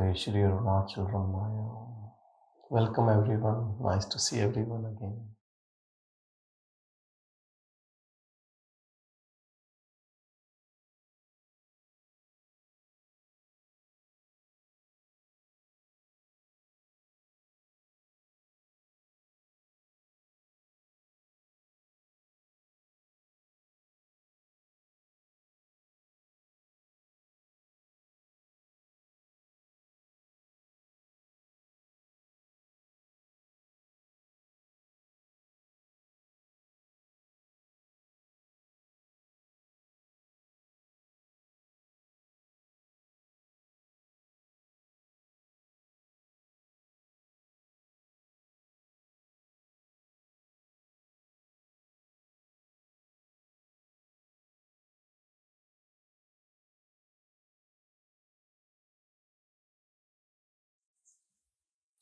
Jai Shri Arunachal Ramaya. Welcome everyone. Nice to see everyone again.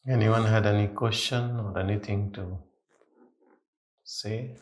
Anyone had any question or anything to say?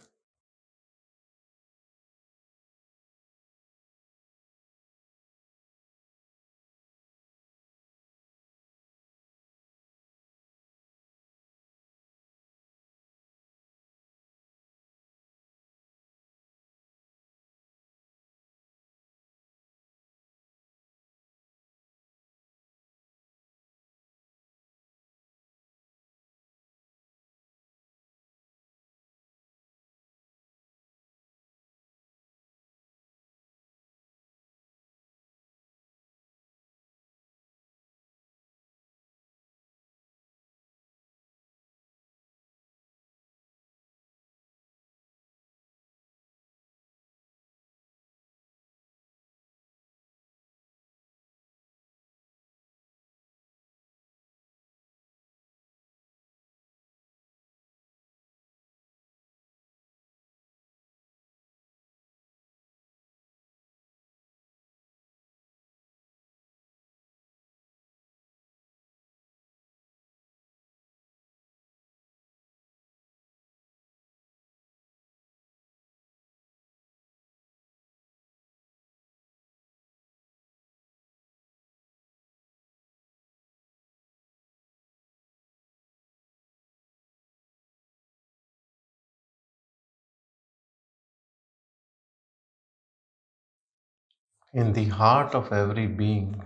In the heart of every being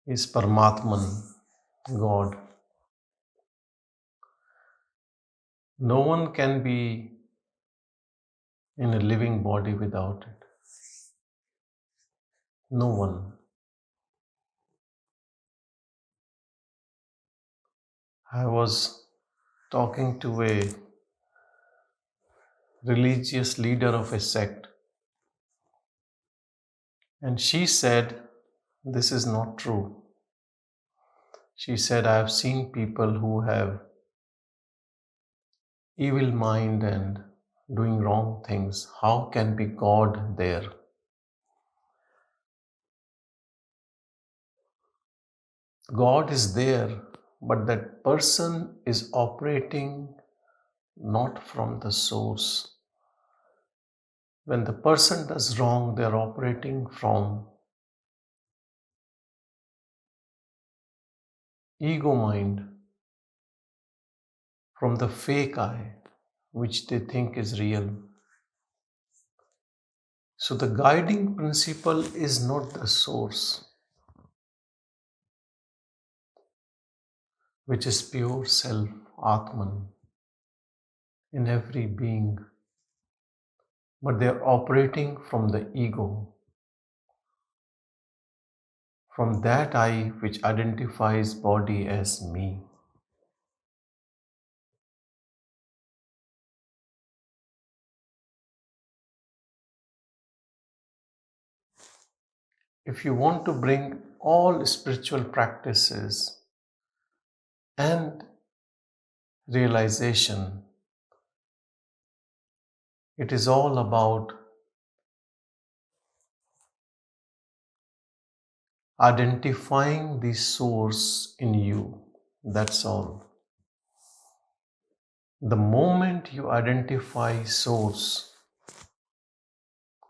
is Paramatman, God. No one can be in a living body without it. No one. I was talking to a religious leader of a sect, and she said, this is not true. She said, I have seen people who have evil mind and doing wrong things. How can be God there? God is there, but that person is operating not from the source. When the person does wrong, they are operating from ego mind, from the fake I, which they think is real. So the guiding principle is not the source, which is pure self, Atman, in every being. But they are operating from the ego, from that I which identifies body as me. If you want to bring all spiritual practices and realization, it is all about identifying the source in you. That's all. The moment you identify source,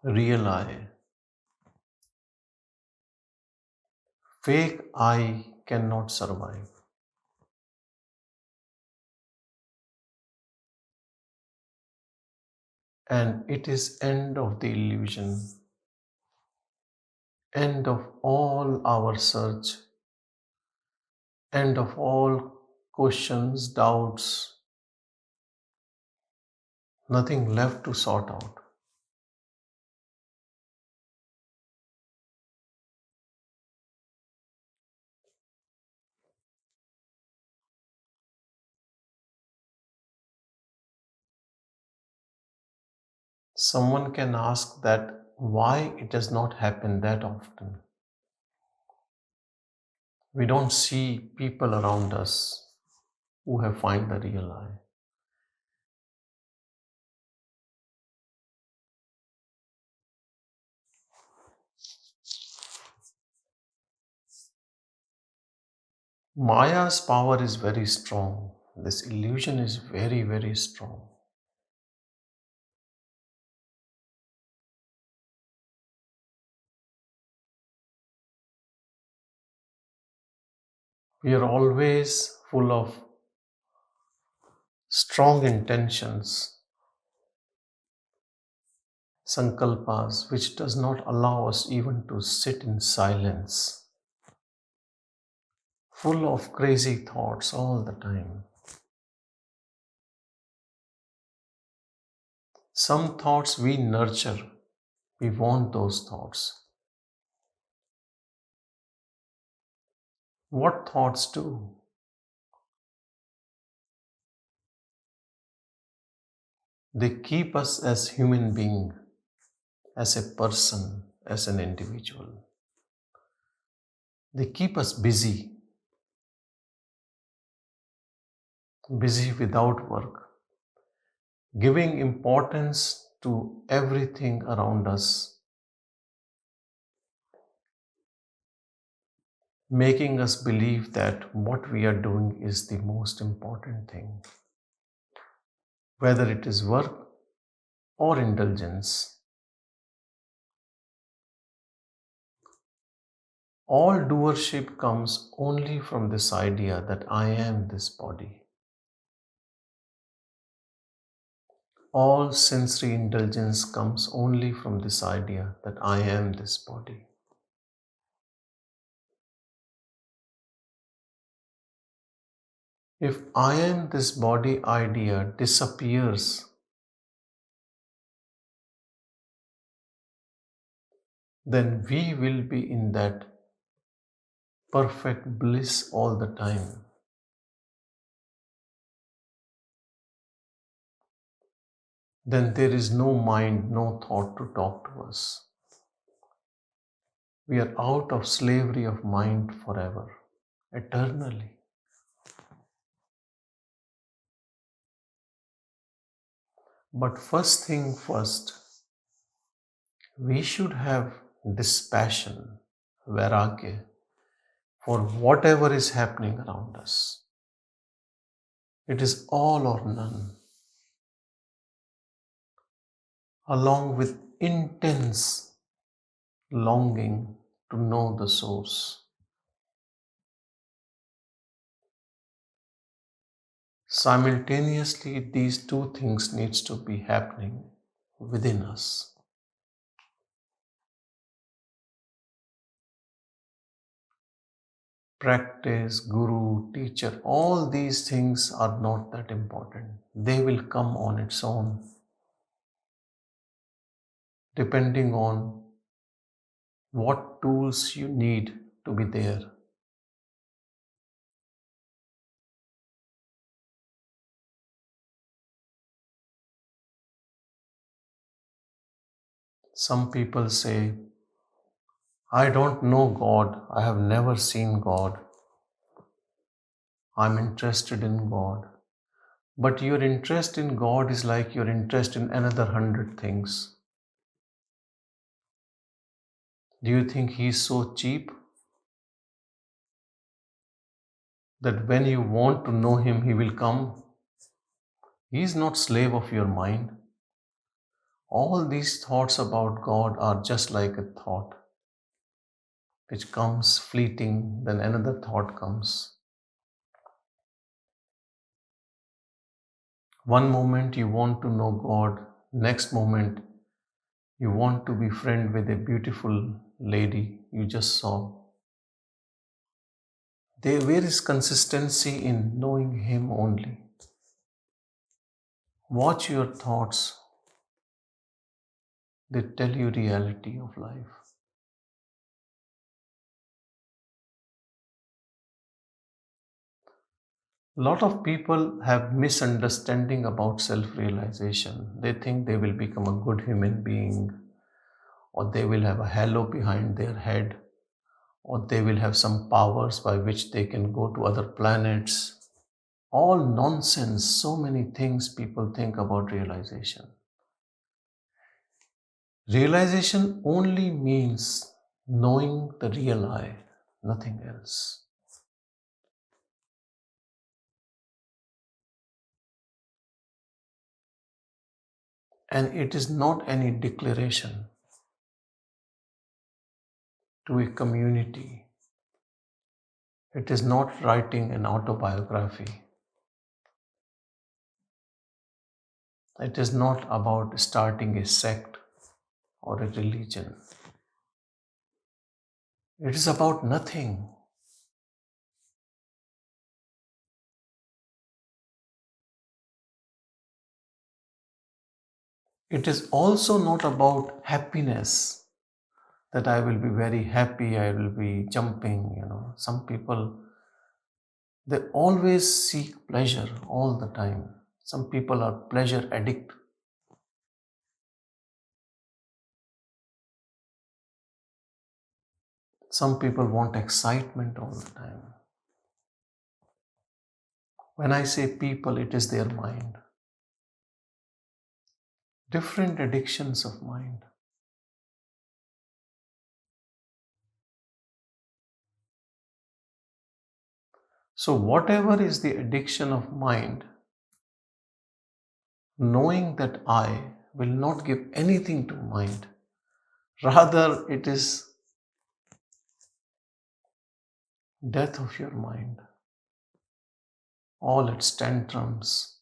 real I, Fake I cannot survive. And it is end of the illusion, end of all our search, end of all questions, doubts, nothing left to sort out. Someone can ask that why it does not happen that often. We don't see people around us who have found the real I. Maya's power is very strong. This illusion is very, very strong. We are always full of strong intentions, sankalpas, which does not allow us even to sit in silence, full of crazy thoughts all the time. Some thoughts we nurture, we want those thoughts. What thoughts do? They keep us as human being, as a person, as an individual. They keep us busy, busy without work, giving importance to everything around us, making us believe that what we are doing is the most important thing, whether it is work or indulgence. All doership comes only from this idea that I am this body. All sensory indulgence comes only from this idea that I am this body. If I am this body idea disappears, then we will be in that perfect bliss all the time. Then there is no mind, no thought to talk to us. We are out of slavery of mind forever, eternally. But first thing first, we should have dispassion, vairagya, for whatever is happening around us. It is all or none, along with intense longing to know the source. Simultaneously, these two things needs to be happening within us. Practice, guru, teacher, all these things are not that important. They will come on its own, depending on what tools you need to be there. Some people say, I don't know God, I have never seen God, I'm interested in God. But your interest in God is like your interest in another 100 things. Do you think He is so cheap that when you want to know Him, He will come? He is not slave of your mind. All these thoughts about God are just like a thought. which comes fleeting, then another thought comes. One moment you want to know God, next moment you want to be friend with a beautiful lady you just saw. Where is consistency in knowing Him only? Watch your thoughts, they tell you reality of life. A lot of people have misunderstanding about self-realization. They think they will become a good human being, or they will have a halo behind their head, or they will have some powers by which they can go to other planets. All nonsense, so many things people think about realization. Realization only means knowing the real I, nothing else. And it is not any declaration to a community. It is not writing an autobiography. It is not about starting a sect or a religion. It is about nothing. It is also not about happiness, that I will be very happy, I will be jumping. Some people, they always seek pleasure all the time. Some people are pleasure addict. Some people want excitement all the time. When I say people, it is their mind. Different addictions of mind. So whatever is the addiction of mind, knowing that I will not give anything to mind, rather it is death of your mind. All its tantrums,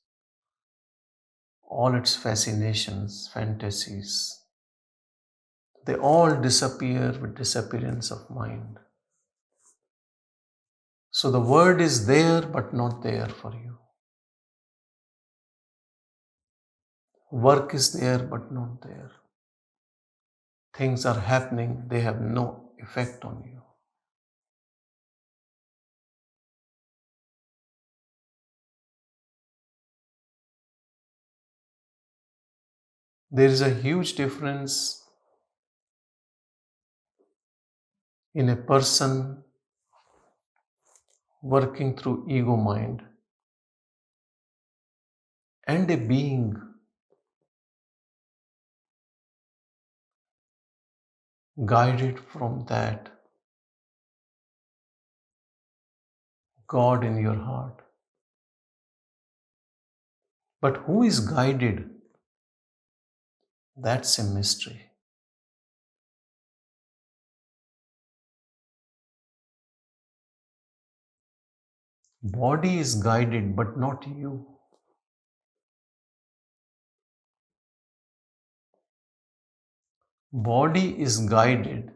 all its fascinations, fantasies, they all disappear with disappearance of mind. So the word is there but not there for you. Work is there but not there. Things are happening, they have no effect on you. There is a huge difference in a person working through ego mind and a being guided from that God in your heart. But who is guided? That's a mystery. Body is guided, but not you. Body is guided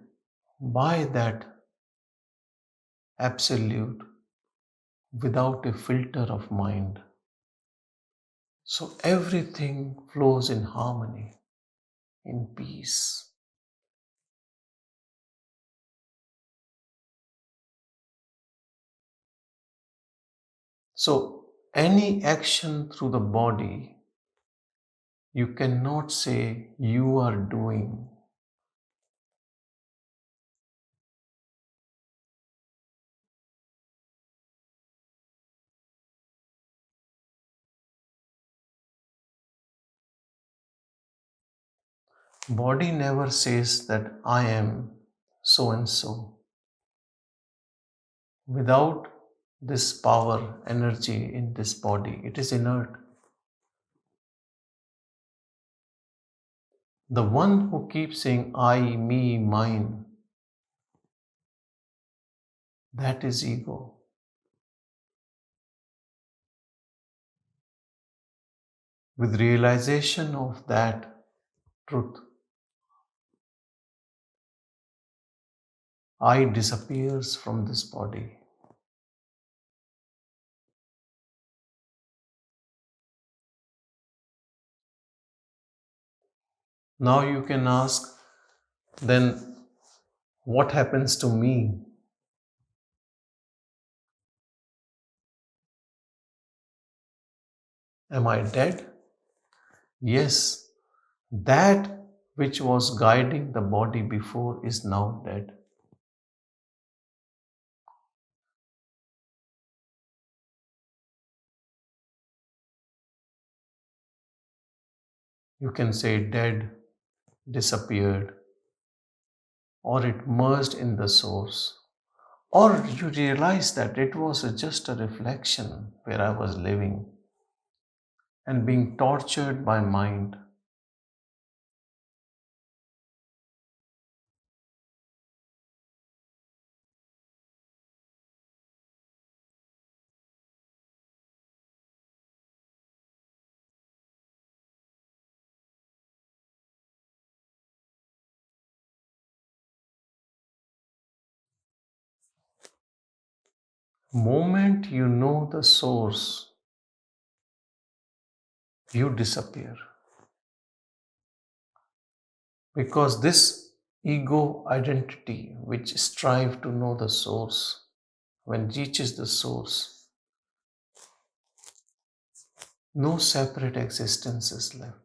by that absolute without a filter of mind. So everything flows in harmony, in peace. So any action through the body, you cannot say you are doing. Body never says that I am so and so. Without this power, energy in this body, it is inert. The one who keeps saying I, me, mine, That is ego. With realization of that truth, I disappears from this body. Now you can ask, then what happens to me? Am I dead? Yes, that which was guiding the body before is now dead. You can say dead, disappeared, or it merged in the source. Or you realize that it was just a reflection where I was living and being tortured by mind. Moment you know the source, you disappear. Because this ego identity, which strive to know the source, when it reaches the source, no separate existence is left.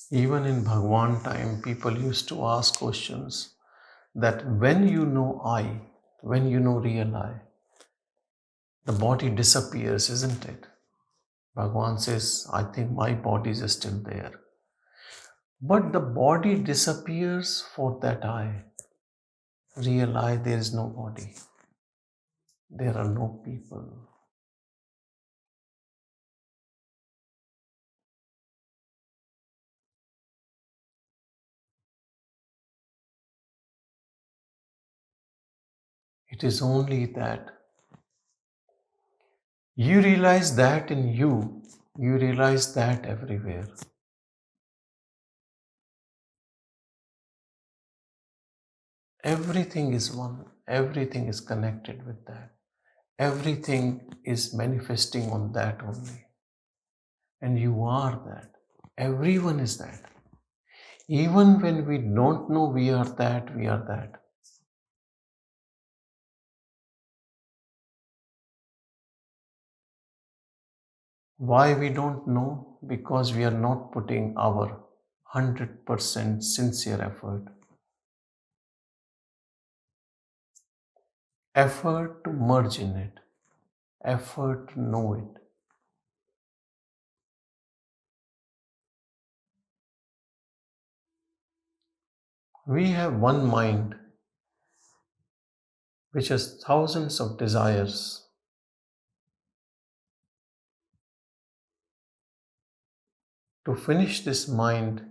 Even in Bhagavan time, people used to ask questions that when you know I, when you know real I, the body disappears, isn't it? Bhagavan says, I think my body is still there. But the body disappears for that I. Real I, there is no body. There are no people. It is only that you realize that in you realize that everywhere. Everything is one, everything is connected with that. Everything is manifesting on that only. And you are that. Everyone is that. Even when we don't know we are that, we are that. Why we don't know? Because we are not putting our 100% sincere effort. Effort to merge in it. Effort to know it. We have one mind which has thousands of desires. To finish this mind,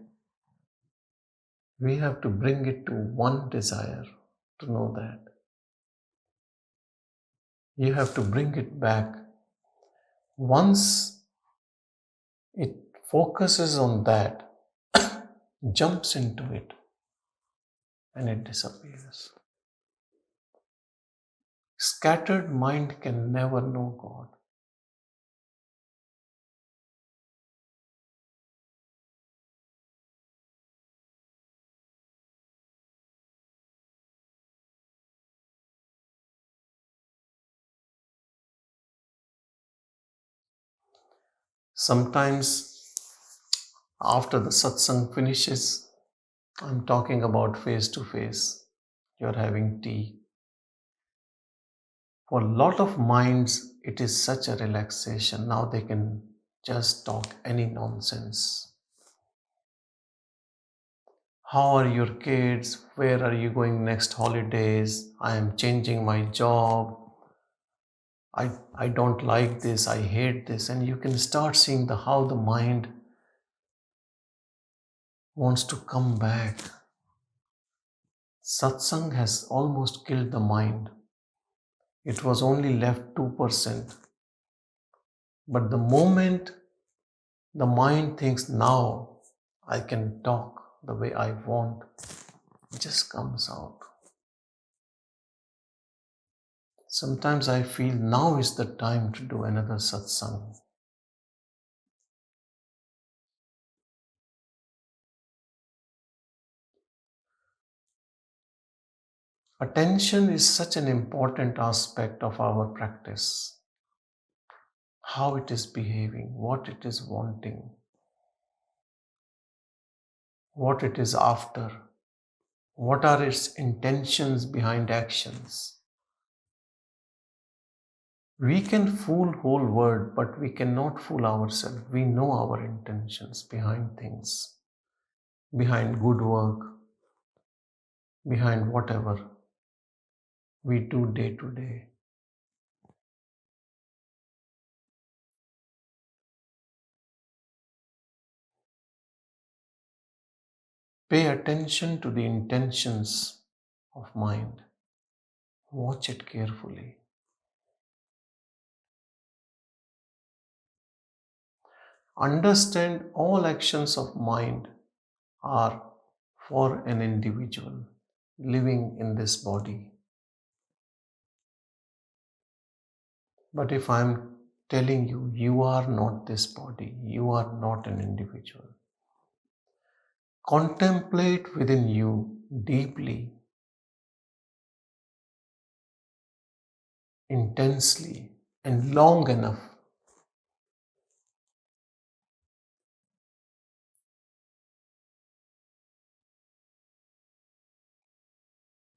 we have to bring it to one desire to know that. You have to bring it back. Once it focuses on that, jumps into it, and it disappears. Scattered mind can never know God. Sometimes, after the satsang finishes, I'm talking about face to face. You're having tea. For a lot of minds, it is such a relaxation. Now they can just talk any nonsense. How are your kids? Where are you going next holidays? I am changing my job. I don't like this. I hate this. And you can start seeing how the mind wants to come back. Satsang has almost killed the mind. It was only left 2%. But the moment the mind thinks, now I can talk the way I want, it just comes out. Sometimes I feel now is the time to do another satsang. Attention is such an important aspect of our practice. How it is behaving, what it is wanting, what it is after, what are its intentions behind actions. We can fool whole world, but we cannot fool ourselves. We know our intentions behind things, behind good work, behind whatever we do day to day. Pay attention to the intentions of mind. Watch it carefully. Understand all actions of mind are for an individual living in this body. But if I'm telling you, you are not this body, you are not an individual. Contemplate within you deeply, intensely, and long enough.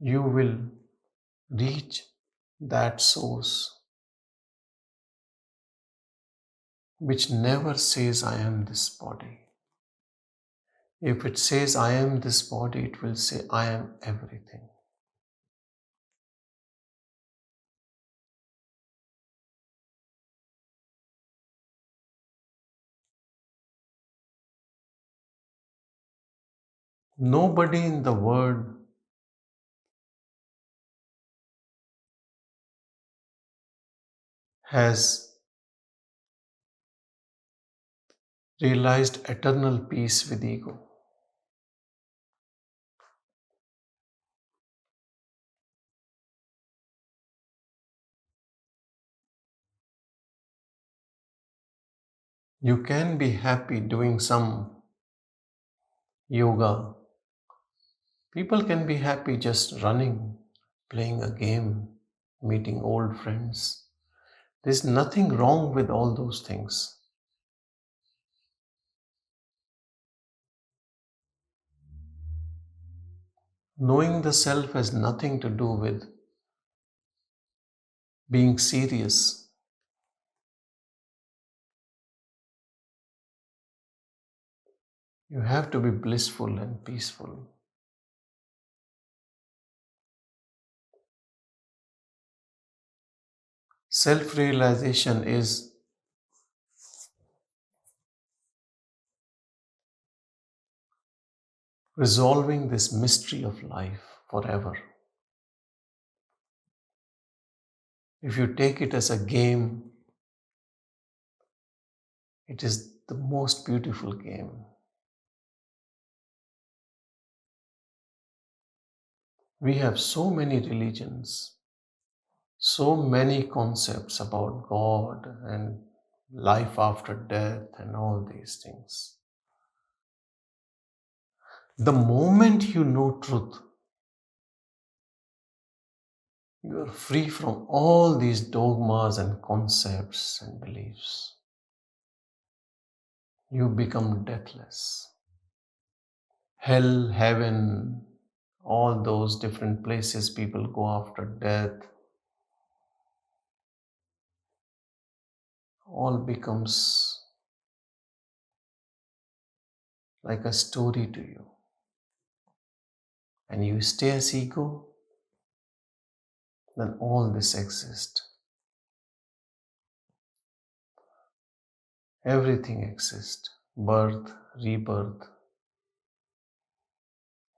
You will reach that source which never says, I am this body. If it says, I am this body, it will say, I am everything. Nobody in the world has realized eternal peace with ego. You can be happy doing some yoga. People can be happy just running, playing a game, meeting old friends. There's nothing wrong with all those things. Knowing the self has nothing to do with being serious. You have to be blissful and peaceful. Self realization is resolving this mystery of life forever. If you take it as a game, it is the most beautiful game. We have so many religions, so many concepts about God and life after death and all these things. The moment you know truth, you are free from all these dogmas and concepts and beliefs. You become deathless. Hell, heaven, all those different places people go after death. all becomes like a story to you. And you stay as ego, then all this exists. Everything exists. Birth, rebirth,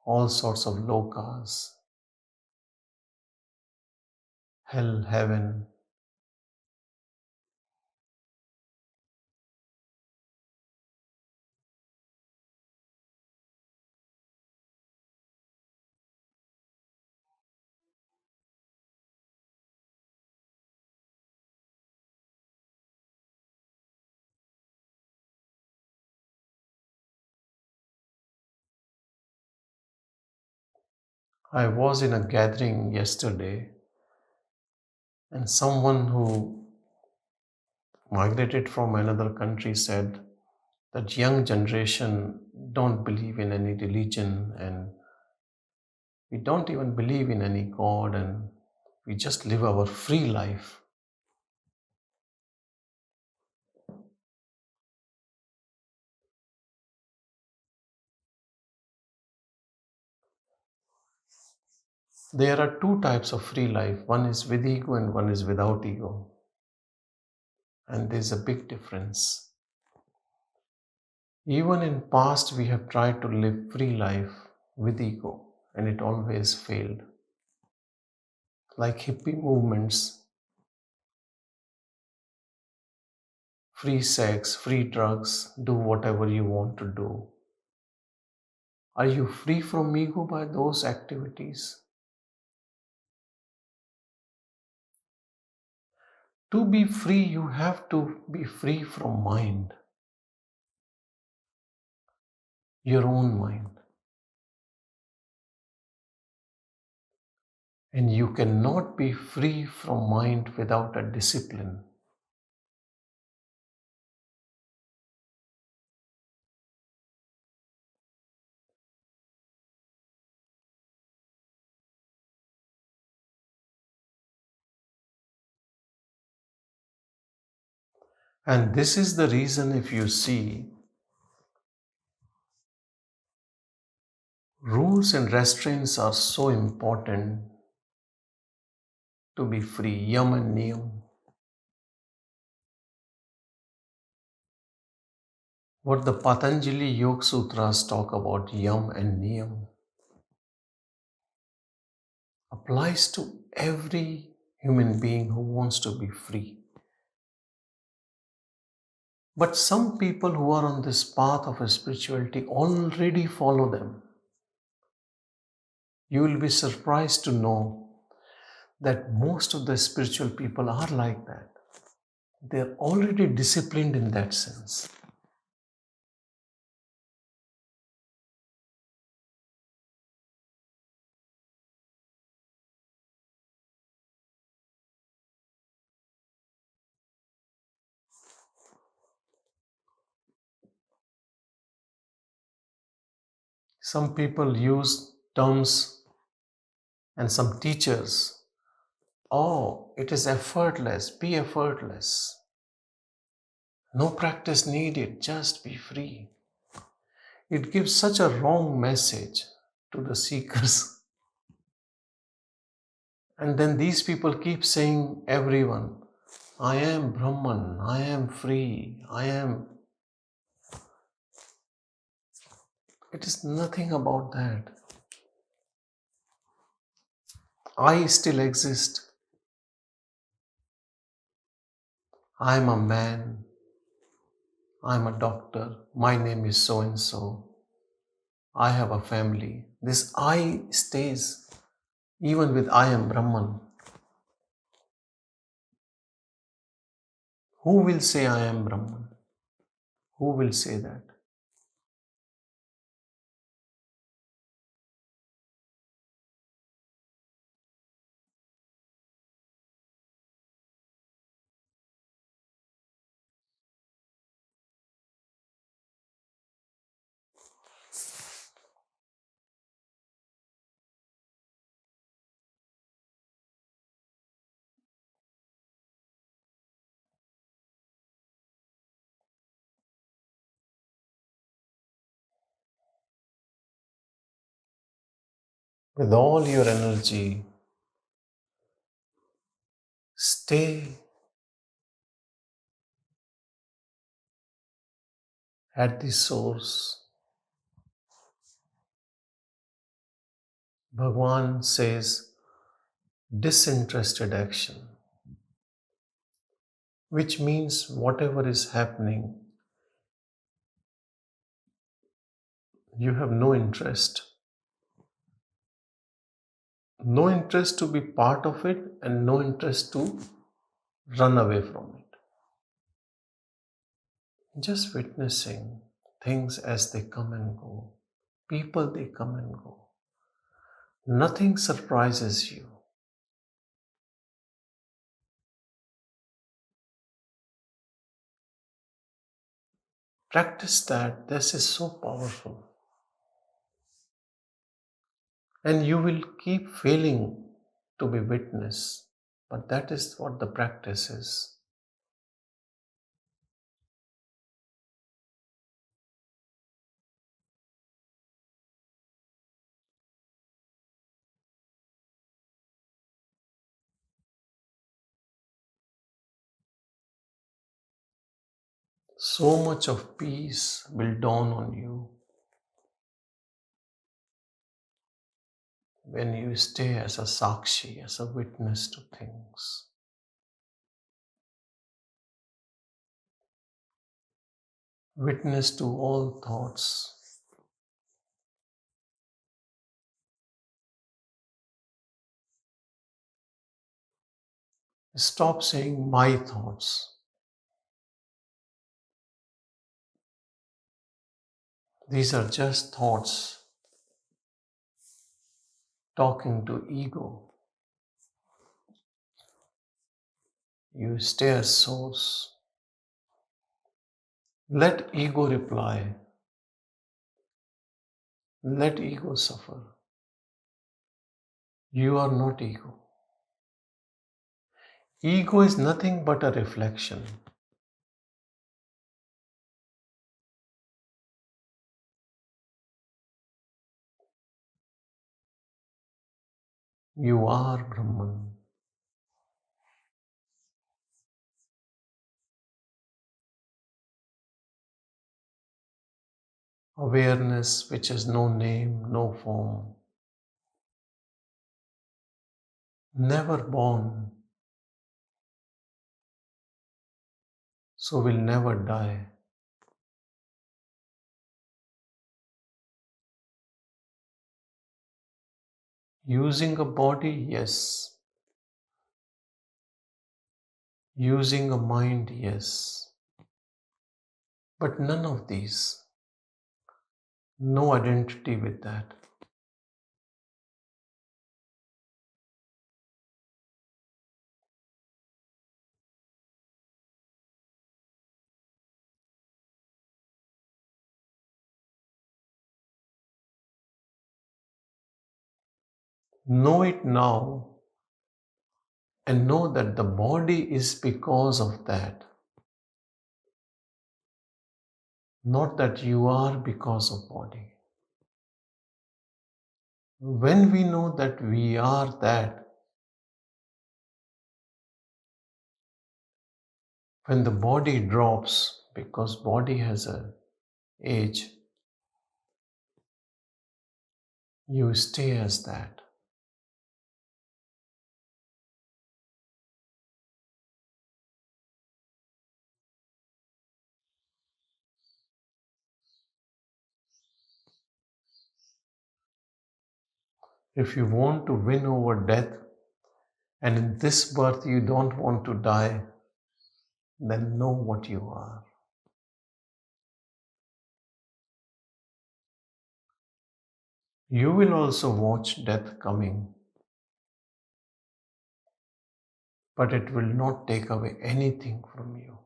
all sorts of lokas, hell, heaven. I was in a gathering yesterday, and someone who migrated from another country said that young generation don't believe in any religion, and we don't even believe in any God, and we just live our free life. There are two types of free life. One is with ego and one is without ego. And there's a big difference. Even in past we have tried to live free life with ego and it always failed. Like hippie movements, free sex, free drugs, do whatever you want to do. Are you free from ego by those activities? To be free, you have to be free from mind, your own mind. And you cannot be free from mind without a discipline. And this is the reason, if you see, rules and restraints are so important to be free. Yam and niyam. What the Patanjali Yoga Sutras talk about, yam and niyam, applies to every human being who wants to be free. But some people who are on this path of spirituality already follow them. You will be surprised to know that most of the spiritual people are like that. They're already disciplined in that sense. Some people use terms and some teachers, oh, it is effortless, be effortless. No practice needed, just be free. It gives such a wrong message to the seekers. And then these people keep saying, everyone, I am Brahman, I am free, I am. It is nothing about that. I still exist. I am a man. I am a doctor. My name is so and so. I have a family. This I stays even with I am Brahman. Who will say I am Brahman? Who will say that? with all your energy, stay at the source. Bhagavan says disinterested action, which means whatever is happening, you have no interest. No interest to be part of it and no interest to run away from it. Just witnessing things as they come and go, people they come and go. Nothing surprises you. Practice that. This is so powerful. And you will keep failing to be witness. But that is what the practice is. So much of peace will dawn on you when you stay as a sakshi, as a witness to things. Witness to all thoughts. Stop saying my thoughts. These are just thoughts talking to ego. You stay as source. Let ego reply. Let ego suffer. You are not ego. Ego is nothing but a reflection. You are Brahman. Awareness which has no name, no form. Never born, so will never die. Using a body, yes. Using a mind, yes. But none of these. No identity with that. Know it now and know that the body is because of that. Not that you are because of body. When we know that we are that, when the body drops, because body has a age, you stay as that. If you want to win over death, and in this birth you don't want to die, then know what you are. You will also watch death coming, but it will not take away anything from you.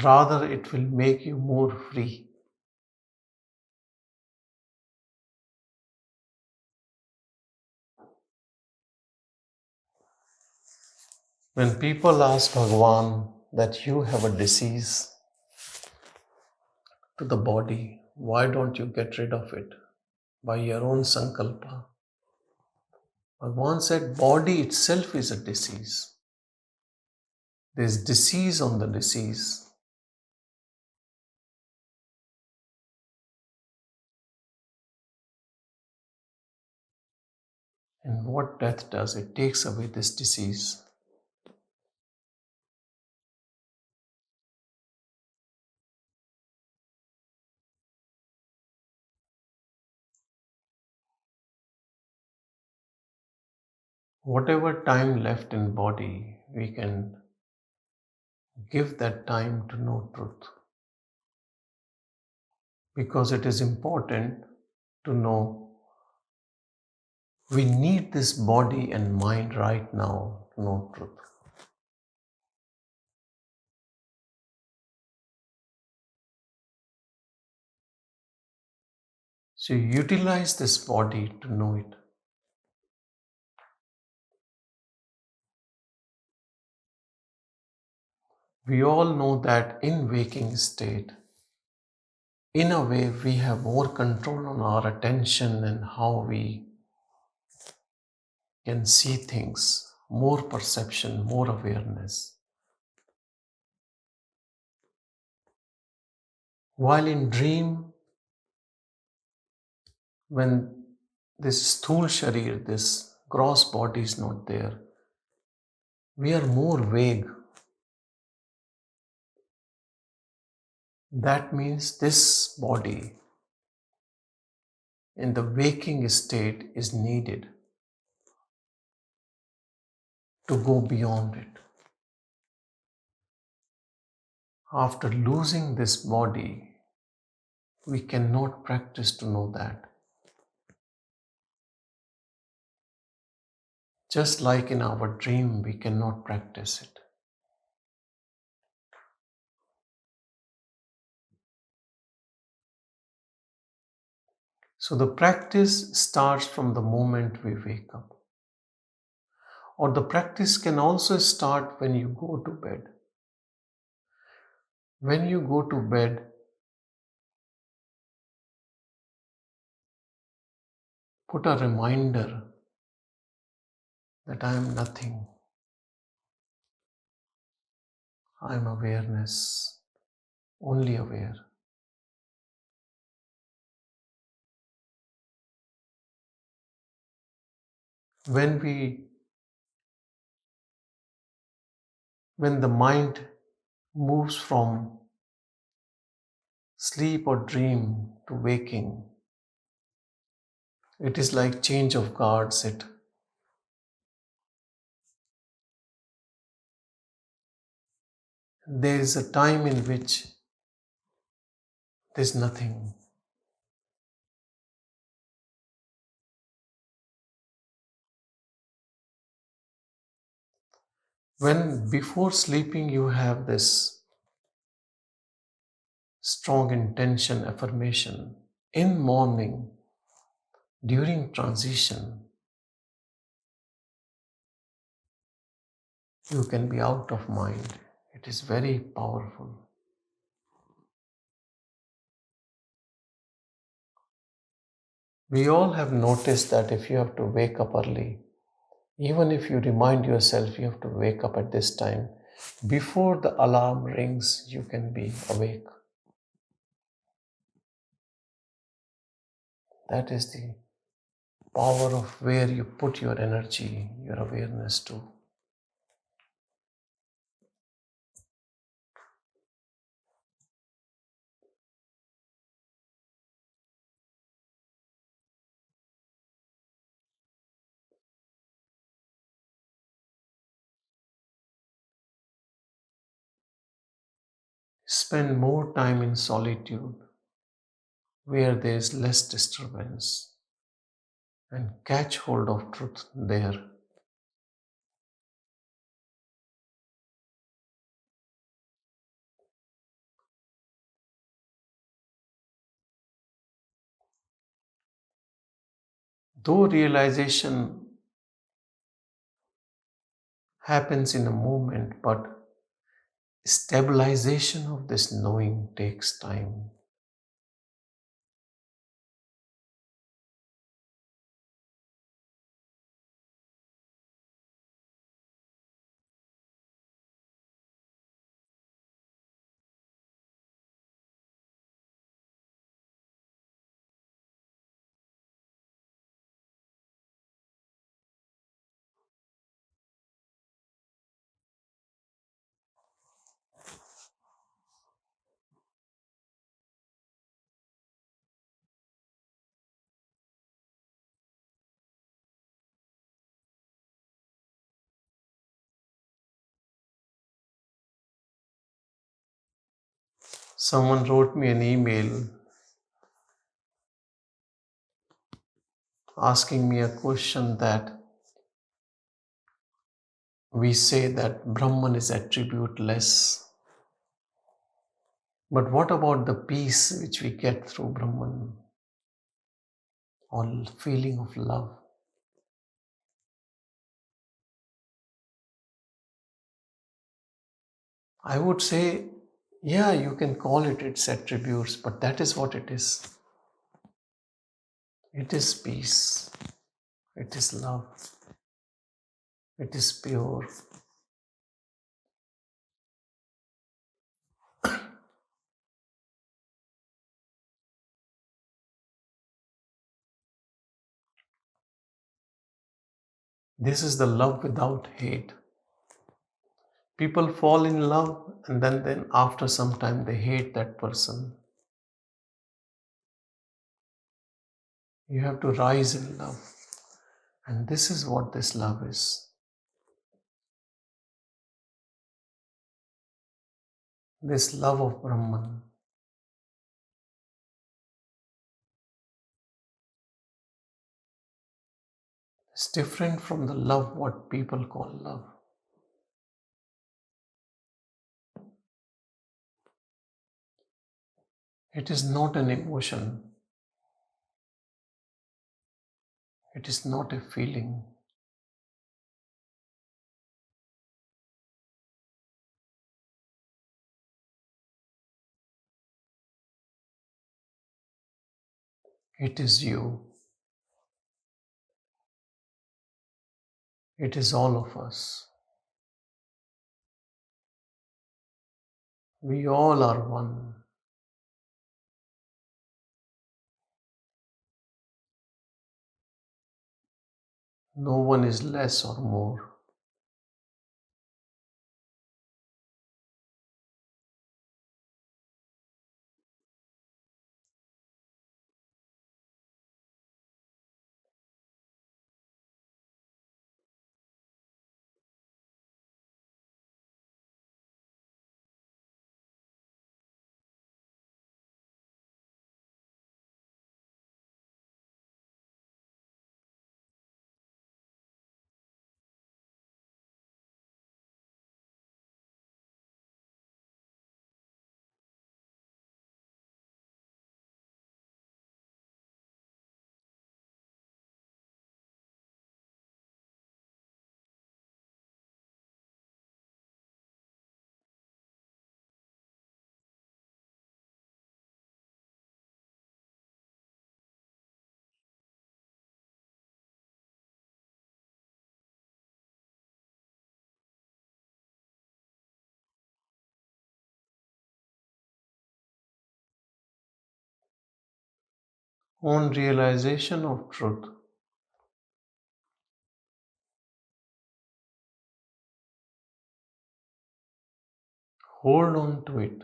Rather, it will make you more free. When people ask Bhagavan that you have a disease to the body, why don't you get rid of it by your own sankalpa? Bhagavan said body itself is a disease. There's disease on the disease. And what death does, it takes away this disease. Whatever time left in body, we can give that time to know truth. Because it is important to know we need this body and mind right now to know truth. So utilize this body to know it. We all know that in waking state, in a way, we have more control on our attention and how we can see things, more perception, more awareness. While in dream, when this sthul sharir, this gross body is not there, we are more vague. That means this body in the waking state is needed to go beyond it. After losing this body, we cannot practice to know that. Just like in our dream, we cannot practice it. So the practice starts from the moment we wake up. Or the practice can also start when you go to bed. When you go to bed, put a reminder that I am nothing. I am awareness, only aware. When the mind moves from sleep or dream to waking, it is like change of guards. There is a time in which there's nothing. When before sleeping you have this strong intention, affirmation, in morning, during transition, you can be out of mind. It is very powerful. We all have noticed that if you have to wake up early, even if you remind yourself you have to wake up at this time, before the alarm rings, you can be awake. That is the power of where you put your energy, your awareness to. Spend more time in solitude where there is less disturbance and catch hold of truth there. Though realization happens in a moment, but stabilization of this knowing takes time. Someone wrote me an email asking me a question that we say that Brahman is attributeless. But what about the peace which we get through Brahman or feeling of love? I would say, yeah, you can call it its attributes, but that is what it is. It is peace. It is love. It is pure. This is the love without hate. People fall in love and then after some time they hate that person. You have to rise in love. And this is what this love is. This love of Brahman. Is different from the love what people call love. It is not an emotion. It is not a feeling. It is you. It is all of us. We all are one. No one is less or more. On realization of truth, hold on to it.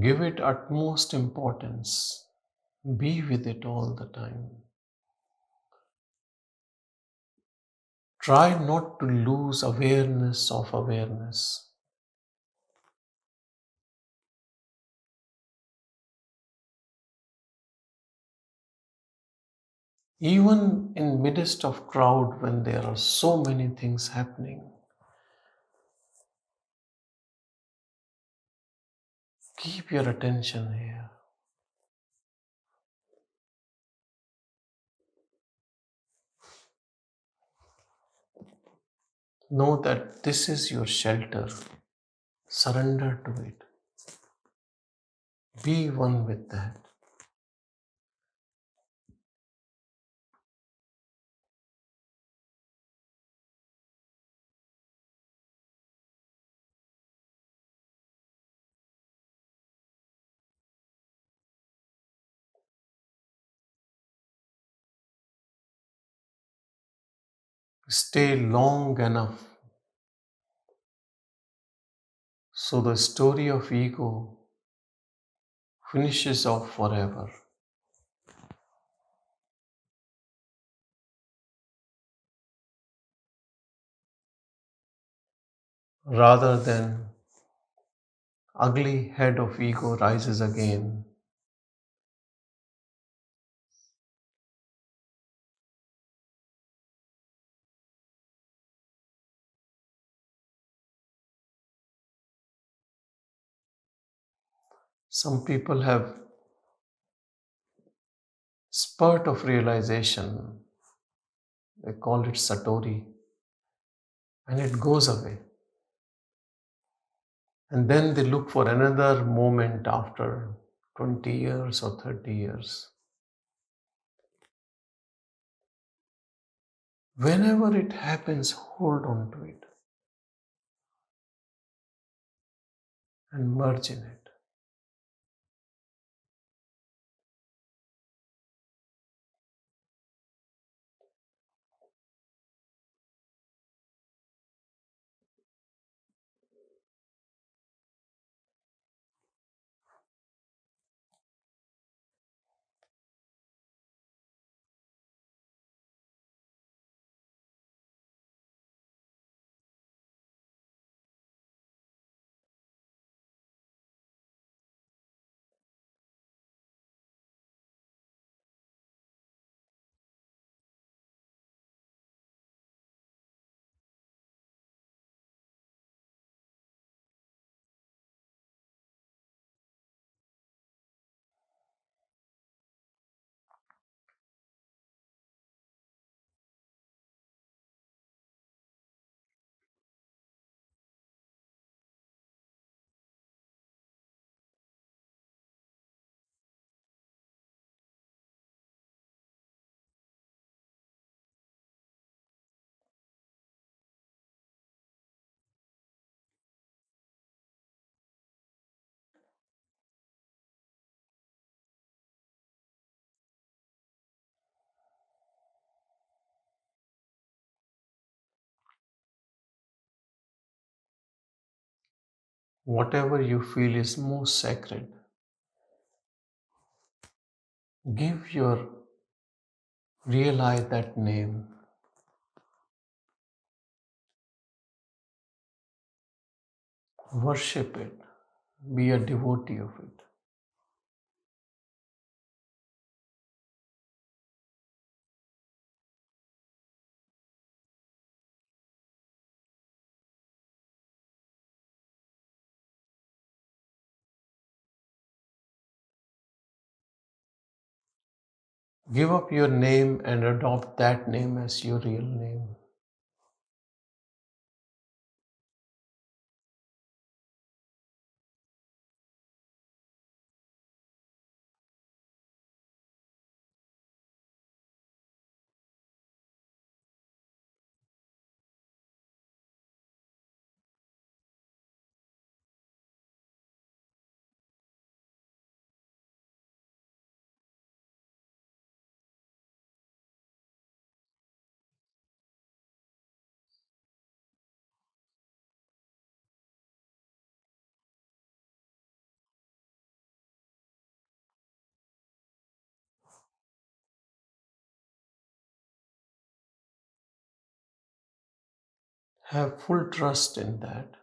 Give it utmost importance. Be with it all the time. Try not to lose awareness of awareness. Even in midst of crowd when there are so many things happening, keep your attention here. Know that this is your shelter. Surrender to it. Be one with that. Stay long enough so the story of ego finishes off forever. rather than ugly head of ego rises again. Some people have spurt of realization, they call it satori, and it goes away. And then they look for another moment after 20 years or 30 years. Whenever it happens, hold on to it and merge in it. Whatever you feel is most sacred, give your real I that name. Worship it. Be a devotee of it. Give up your name and adopt that name as your real name. Have full trust in that.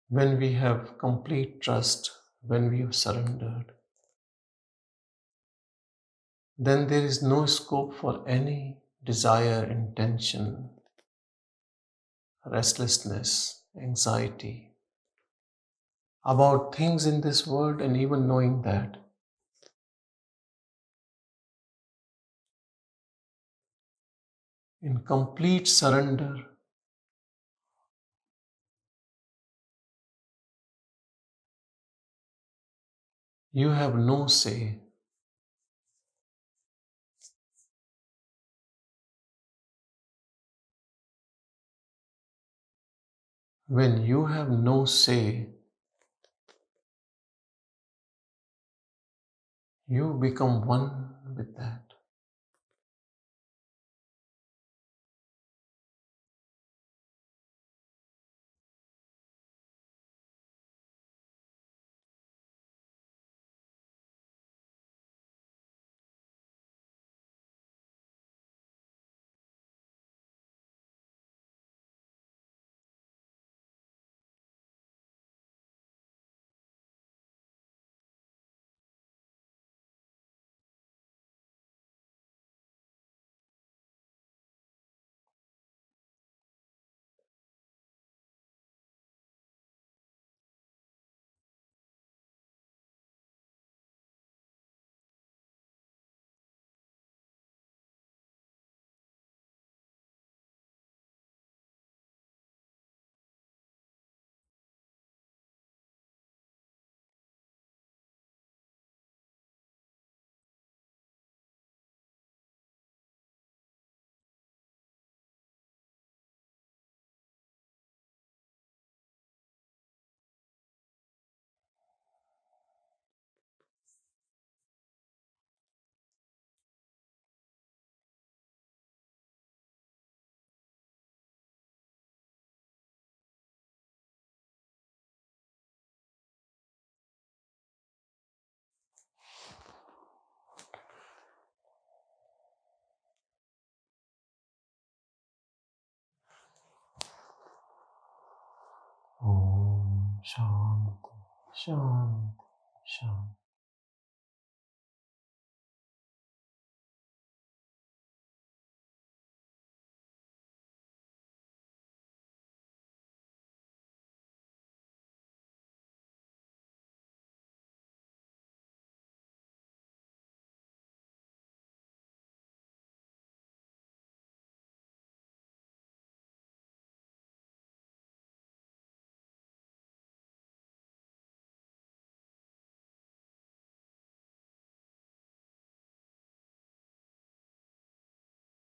When we have complete trust, when we have surrendered, then there is no scope for any desire, intention, restlessness, anxiety about things in this world, and even knowing that in complete surrender, you have no say. When you have no say, you become one with that. Shanti, Shanti, Shanti.